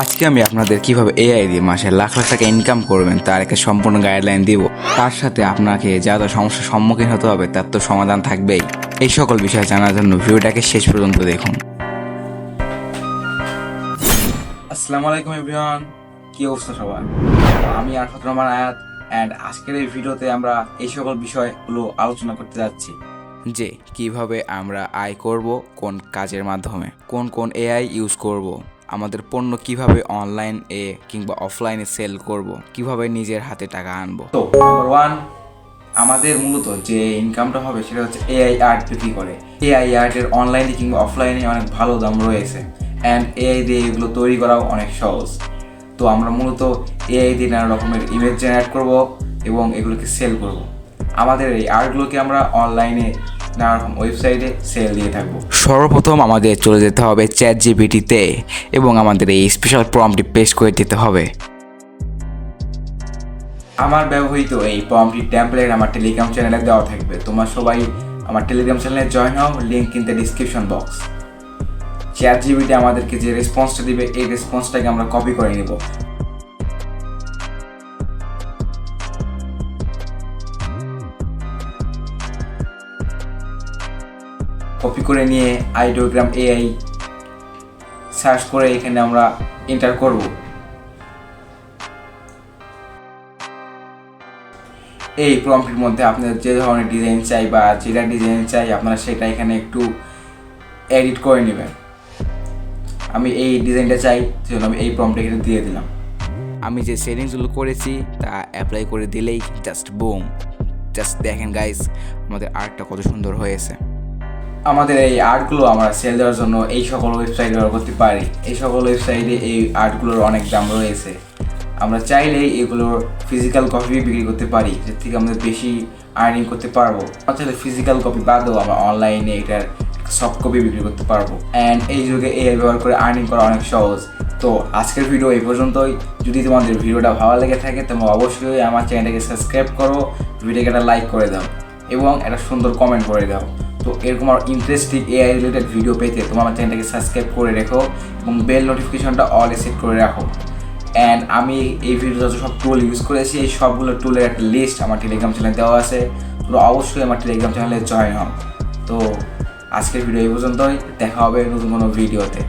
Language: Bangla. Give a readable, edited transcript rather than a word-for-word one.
আজকে আমি আপনাদের কিভাবে এআই দিয়ে মাসে লাখ লাখ টাকা ইনকাম করবেন তার একটা সম্পূর্ণ গাইডলাইন দিব। তার সাথে আপনাকে যা যা সমস্যার সম্মুখীন হতে হবে তার তো সমাধান থাকবেই। এই সকল বিষয় জানার জন্য ভিডিওটাকে শেষ পর্যন্ত দেখুন। আসসালামু আলাইকুম এভরিওয়ান, কি অবস্থা সবার? আমি আরফাত রহমান আয়াত অ্যান্ড আজকের এই ভিডিওতে আমরা এই সকল বিষয়গুলো আলোচনা করতে যাচ্ছি যে কিভাবে আমরা আয় করব, কোন কাজের মাধ্যমে, কোন কোন এআই ইউজ করব, আমাদের পণ্য কিভাবে অনলাইন কিংবা অফলাইনে সেল করব, কিভাবে নিজের হাতে টাকা আনবো। তো নাম্বার ওয়ান, আমাদের মূলত যে ইনকামটা হবে সেটা হচ্ছে এআই আর্ট বিক্রি করে। এআই আর্টের অনলাইনে কিংবা অফলাইনে অনেক ভালো দাম রয়েছে অ্যান্ড এআই দিয়ে এগুলো তৈরি করাও অনেক সহজ। তো আমরা মূলত এআই দিয়ে নানা রকমের ইমেজ জেনারেট করব এবং এগুলোকে সেল করব। আমাদের এই আর্টগুলোকে আমরা অনলাইনে নানা রকম ওয়েবসাইটে সেল দিয়ে থাকবো। সর্বপ্রথম আমাদের চলে যেতে হবে চ্যাটজিপিটিতে এবং আমাদের এই স্পেশাল প্রম্পটটি পেস্ট করে দিতে হবে। আমার ব্যবহৃত এই প্রম্পটটির টেমপ্লেট আমার টেলিগ্রাম চ্যানেলে দেওয়া থাকবে। তোমরা সবাই আমার টেলিগ্রাম চ্যানেলে জয়েন হও, link in the description box. ChatGPT আমাদেরকে যে রেসপন্সটা দিবে এই রেসপন্সটাকে আমরা কপি করে নেব। কপি করে নিয়ে আইডিওগ্রাম এআই সার্চ করে এখানে আমরা এন্টার করব। এই প্রম্পটের মধ্যে আপনাদের যে ধরনের ডিজাইন চাই বা যেটা ডিজাইন চাই আপনারা সেটা এখানে একটু এডিট করে নেবেন। আমি এই ডিজাইনটা চাই, সেজন্য আমি এই প্রম্পট এখানে দিয়ে দিলাম। আমি যে সেটিংসগুলো করেছি তা অ্যাপ্লাই করে দিলেই জাস্ট বুম, জাস্ট দেখেন গাইস আমাদের আর্টটা কত সুন্দর হয়েছে। আমাদের এই আর্টগুলো আমরা সেল দেওয়ার জন্য এই সকল ওয়েবসাইট ব্যবহার করতে পারি। এই সকল ওয়েবসাইটে এই আর্টগুলোর অনেক দাম রয়েছে। আমরা চাইলেই এগুলোর ফিজিক্যাল কপি বিক্রি করতে পারি, এর থেকে আমাদের বেশি আর্নিং করতে পারবো। তাহলে ফিজিক্যাল কপি বাদেও আমরা অনলাইনে এটার সফট কপি বিক্রি করতে পারবো অ্যান্ড এই যুগে এআই ব্যবহার করে আর্নিং করা অনেক সহজ। তো আজকের ভিডিও এই পর্যন্তই। যদি তোমাদের ভিডিওটা ভালো লেগে থাকে তোমরা অবশ্যই আমার চ্যানেলটাকে সাবস্ক্রাইব করো, ভিডিওকে একটা লাইক করে দাও এবং একটা সুন্দর কমেন্ট করে দাও। তো এরকম আর ইন্টারেস্টিং এআই রিলেটেড ভিডিও পেতে তোমার আমার চ্যানেলটাকে সাবস্ক্রাইব করে রেখো এবং বেল নোটিফিকেশনটা অল সেট করে রাখো। অ্যান্ড আমি এই ভিডিও যত সব টুল ইউজ করেছি এই সবগুলো টুলের একটা লিস্ট আমার টেলিগ্রাম চ্যানেলে দেওয়া আছে। তোমরা অবশ্যই আমার টেলিগ্রাম চ্যানেলে জয়েন হও। তো আজকের ভিডিও এই পর্যন্তই, দেখা হবে নতুন কোনো ভিডিওতে।